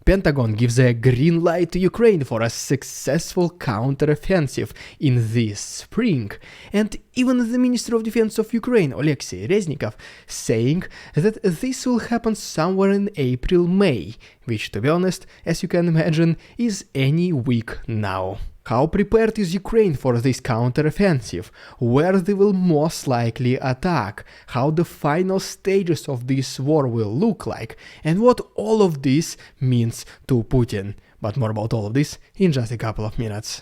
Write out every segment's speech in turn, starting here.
Pentagon gives a green light to Ukraine for a successful counteroffensive in this spring, and even the Minister of Defense of Ukraine, Alexei Reznikov, saying that this will happen somewhere in April-May, which, to be honest, as you can imagine, is any week now. How prepared is Ukraine for this counteroffensive? Where they will most likely attack? How the final stages of this war will look like? And what all of this means to Putin? But more about all of this in just a couple of minutes.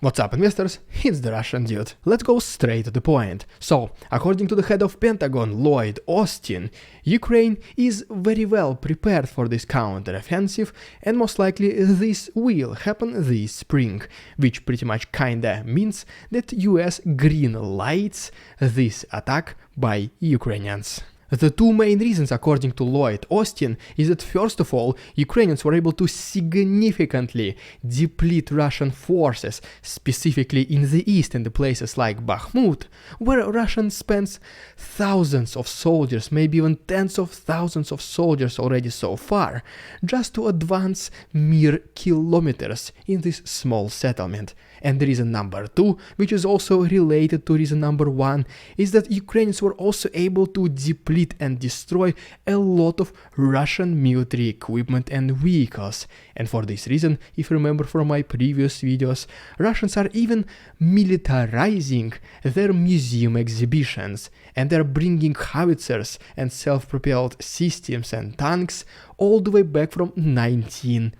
What's up, investors? It's the Russian dude. Let's go straight to the point. So, according to the head of Pentagon, Lloyd Austin, Ukraine is very well prepared for this counteroffensive, and most likely this will happen this spring, which pretty much kinda means that US green lights this attack by Ukrainians. The two main reasons, according to Lloyd Austin, is that first of all, Ukrainians were able to significantly deplete Russian forces, specifically in the east in the places like Bakhmut, where Russia spends thousands of soldiers, maybe even tens of thousands of soldiers already so far, just to advance mere kilometers in this small settlement. And reason number two, which is also related to reason number one, is that Ukrainians were also able to deplete and destroy a lot of Russian military equipment and vehicles. And for this reason, if you remember from my previous videos, Russians are even militarizing their museum exhibitions, and they're bringing howitzers and self-propelled systems and tanks all the way back from 1950s.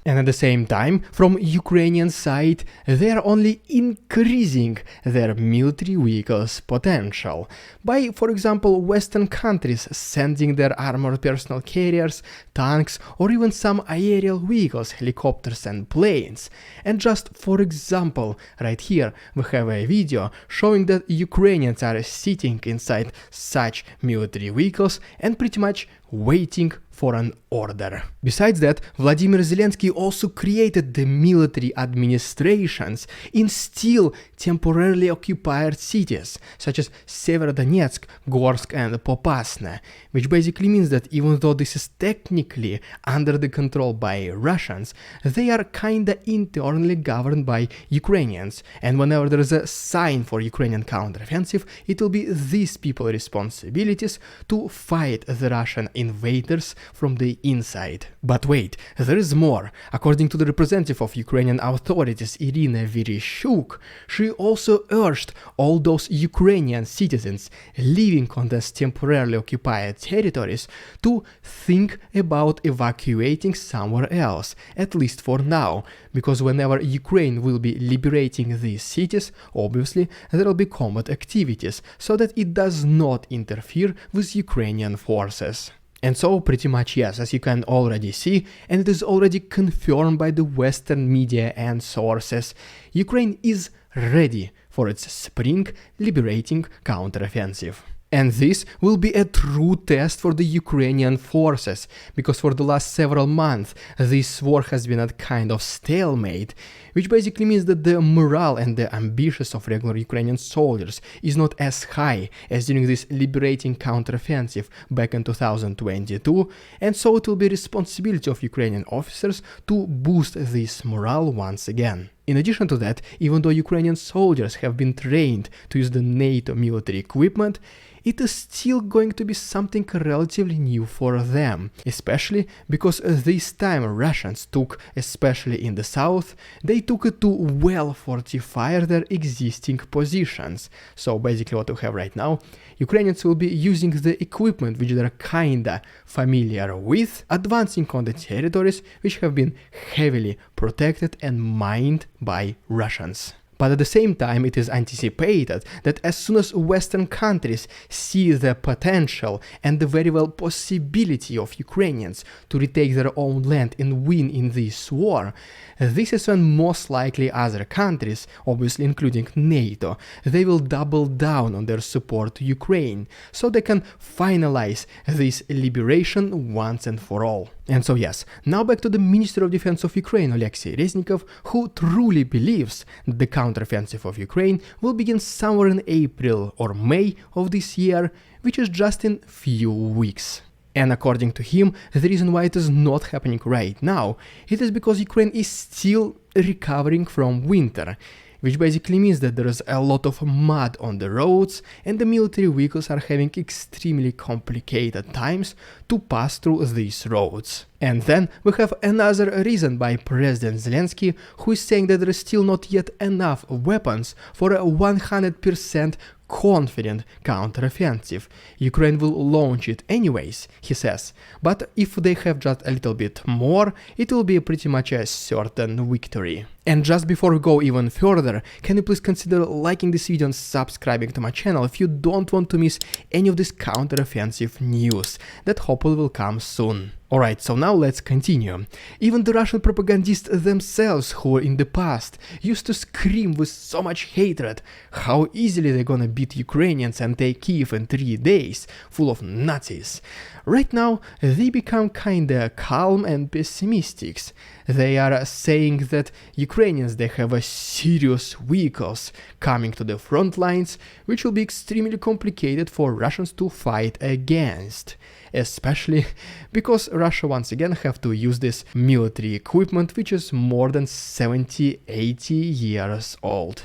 And at the same time, from Ukrainian side, they are only increasing their military vehicles potential by, for example, Western countries sending their armored personnel carriers, tanks, or even some aerial vehicles, helicopters and planes. And just for example, right here we have a video showing that Ukrainians are sitting inside such military vehicles and pretty much waiting for an order. Besides that, Vladimir Zelensky also created the military administrations in still temporarily occupied cities, such as Severodonetsk, Gorsk and Popasna, which basically means that even though this is technically under the control by Russians, they are kinda internally governed by Ukrainians, and whenever there is a sign for Ukrainian counteroffensive, it will be these people's responsibilities to fight the Russian invaders from the inside. But wait, there is more. According to the representative of Ukrainian authorities, Irina Vereshchuk, she also urged all those Ukrainian citizens living on these temporarily occupied territories to think about evacuating somewhere else, at least for now, because whenever Ukraine will be liberating these cities, obviously there will be combat activities, so that it does not interfere with Ukrainian forces. And so pretty much yes, as you can already see, and it is already confirmed by the Western media and sources, Ukraine is ready for its spring liberating counteroffensive. And this will be a true test for the Ukrainian forces, because for the last several months this war has been at kind of stalemate, which basically means that the morale and the ambitions of regular Ukrainian soldiers is not as high as during this liberating counteroffensive back in 2022, and so it will be responsibility of Ukrainian officers to boost this morale once again. In addition to that, even though Ukrainian soldiers have been trained to use the NATO military equipment, it is still going to be something relatively new for them, especially because this time Russians took, especially in the south, they took it to well fortify their existing positions. So basically what we have right now, Ukrainians will be using the equipment which they're kinda familiar with, advancing on the territories which have been heavily protected and mined by Russians. But at the same time, it is anticipated that as soon as Western countries see the potential and the very well possibility of Ukrainians to retake their own land and win in this war, this is when most likely other countries, obviously including NATO, they will double down on their support to Ukraine, so they can finalize this liberation once and for all. And so yes, now back to the Minister of Defense of Ukraine, Alexei Reznikov, who truly believes that the counteroffensive of Ukraine will begin somewhere in April or May of this year, which is just in few weeks. And according to him, the reason why it is not happening right now, it is because Ukraine is still recovering from winter, which basically means that there is a lot of mud on the roads and the military vehicles are having extremely complicated times to pass through these roads. And then we have another reason by President Zelensky, who is saying that there is still not yet enough weapons for a 100% confident counteroffensive. Ukraine will launch it anyways, he says, but if they have just a little bit more, it will be pretty much a certain victory. And just before we go even further, can you please consider liking this video and subscribing to my channel if you don't want to miss any of this counteroffensive news that hopefully will come soon. Alright, so now let's continue. Even the Russian propagandists themselves, who in the past used to scream with so much hatred how easily they're gonna beat Ukrainians and take Kiev in 3 days, full of Nazis, right now they become kinda calm and pessimistic. They are saying that Ukrainians, they have a serious vehicles coming to the front lines, which will be extremely complicated for Russians to fight against. Especially because Russia once again have to use this military equipment which is more than 70-80 years old.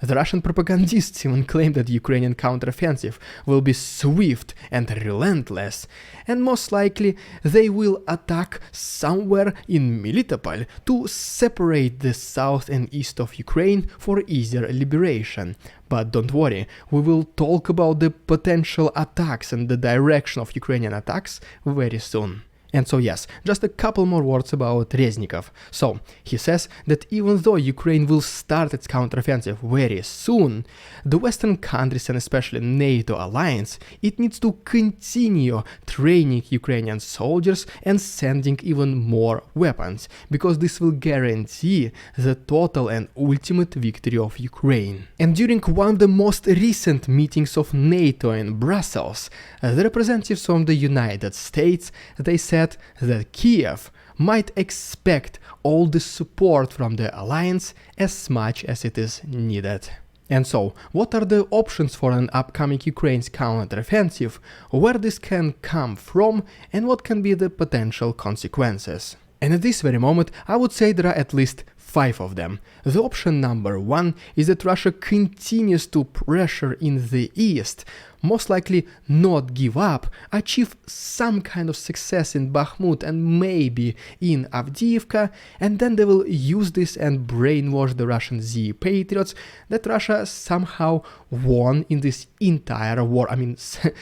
The Russian propagandists even claim that the Ukrainian counteroffensive will be swift and relentless, and most likely they will attack somewhere in Melitopol to separate the south and east of Ukraine for easier liberation. But don't worry, we will talk about the potential attacks and the direction of Ukrainian attacks very soon. And so yes, just a couple more words about Reznikov. So, he says that even though Ukraine will start its counteroffensive very soon, the Western countries and especially NATO alliance, it needs to continue training Ukrainian soldiers and sending even more weapons, because this will guarantee the total and ultimate victory of Ukraine. And during one of the most recent meetings of NATO in Brussels, the representatives from the United States, they said that Kiev might expect all the support from the alliance as much as it is needed. And so, what are the options for an upcoming Ukraine's counteroffensive, where this can come from, and what can be the potential consequences? And at this very moment, I would say there are at least 5 of them. The option number 1 is that Russia continues to pressure in the east, most likely not give up, achieve some kind of success in Bakhmut and maybe in Avdiivka, and then they will use this and brainwash the Russian Z patriots that Russia somehow won in this entire war,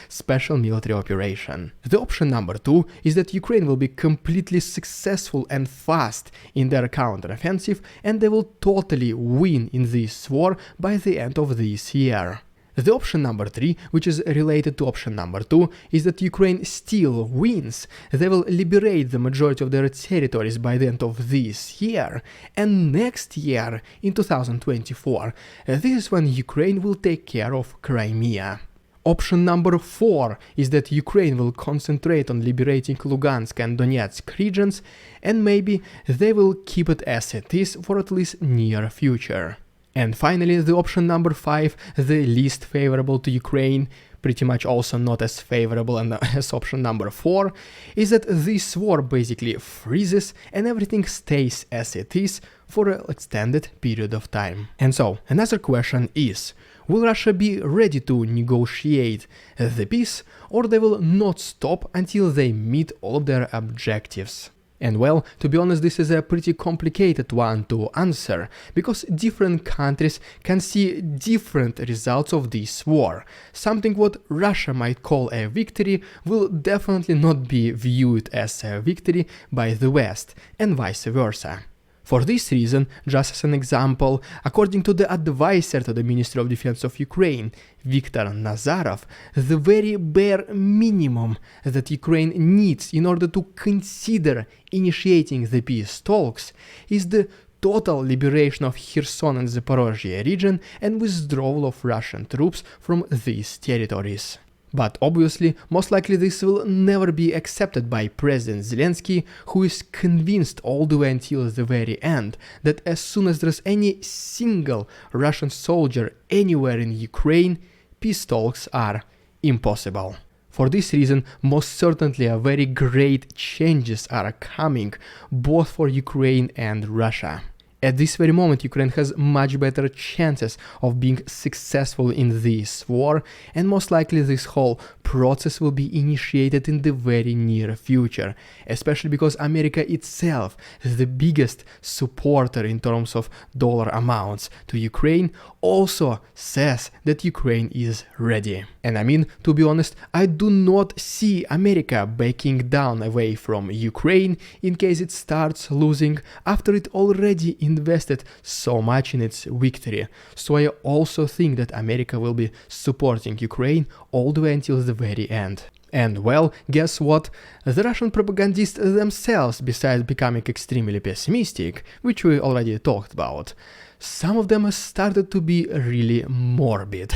special military operation. The option number 2 is that Ukraine will be completely successful and fast in their counteroffensive, and they will totally win in this war by the end of this year. The option number 3, which is related to option number 2, is that Ukraine still wins. They will liberate the majority of their territories by the end of this year, and next year, in 2024, this is when Ukraine will take care of Crimea. Option number 4 is that Ukraine will concentrate on liberating Lugansk and Donetsk regions, and maybe they will keep it as it is for at least near future. And finally, the option number 5, the least favorable to Ukraine, pretty much also not as favorable as option number 4, is that this war basically freezes and everything stays as it is for an extended period of time. And so, another question is, will Russia be ready to negotiate the peace, or they will not stop until they meet all of their objectives? And well, to be honest, this is a pretty complicated one to answer, because different countries can see different results of this war. Something what Russia might call a victory will definitely not be viewed as a victory by the West, and vice versa. For this reason, just as an example, according to the advisor to the Ministry of Defense of Ukraine, Viktor Nazarov, the very bare minimum that Ukraine needs in order to consider initiating the peace talks is the total liberation of Kherson and Zaporozhye region and withdrawal of Russian troops from these territories. But obviously, most likely this will never be accepted by President Zelensky, who is convinced all the way until the very end that as soon as there's any single Russian soldier anywhere in Ukraine, peace talks are impossible. For this reason, most certainly a very great changes are coming, both for Ukraine and Russia. At this very moment, Ukraine has much better chances of being successful in this war, and most likely this whole process will be initiated in the very near future, especially because America itself is the biggest supporter in terms of dollar amounts to Ukraine, also says that Ukraine is ready. And I mean, to be honest, I do not see America backing down away from Ukraine in case it starts losing after it already invested so much in its victory. So I also think that America will be supporting Ukraine all the way until the very end. And well, guess what? The Russian propagandists themselves, besides becoming extremely pessimistic, which we already talked about, some of them started to be really morbid.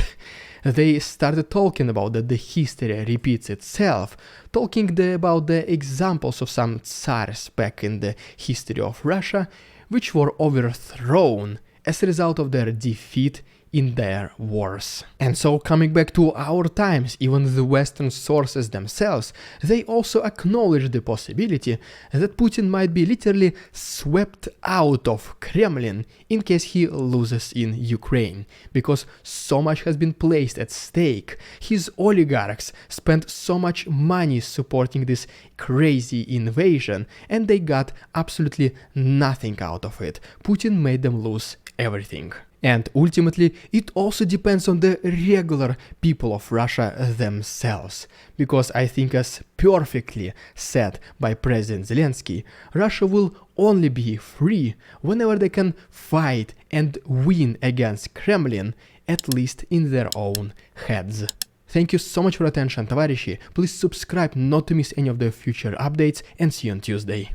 They started talking about that the history repeats itself, talking about the examples of some tsars back in the history of Russia, which were overthrown as a result of their defeat in their wars. And so, coming back to our times, even the Western sources themselves, they also acknowledge the possibility that Putin might be literally swept out of Kremlin in case he loses in Ukraine, because so much has been placed at stake. His oligarchs spent so much money supporting this crazy invasion, and they got absolutely nothing out of it. Putin made them lose everything. And ultimately, it also depends on the regular people of Russia themselves, because I think, as perfectly said by President Zelensky, Russia will only be free whenever they can fight and win against Kremlin, at least in their own heads. Thank you so much for attention, товарищи. Please subscribe not to miss any of the future updates, and see you on Tuesday.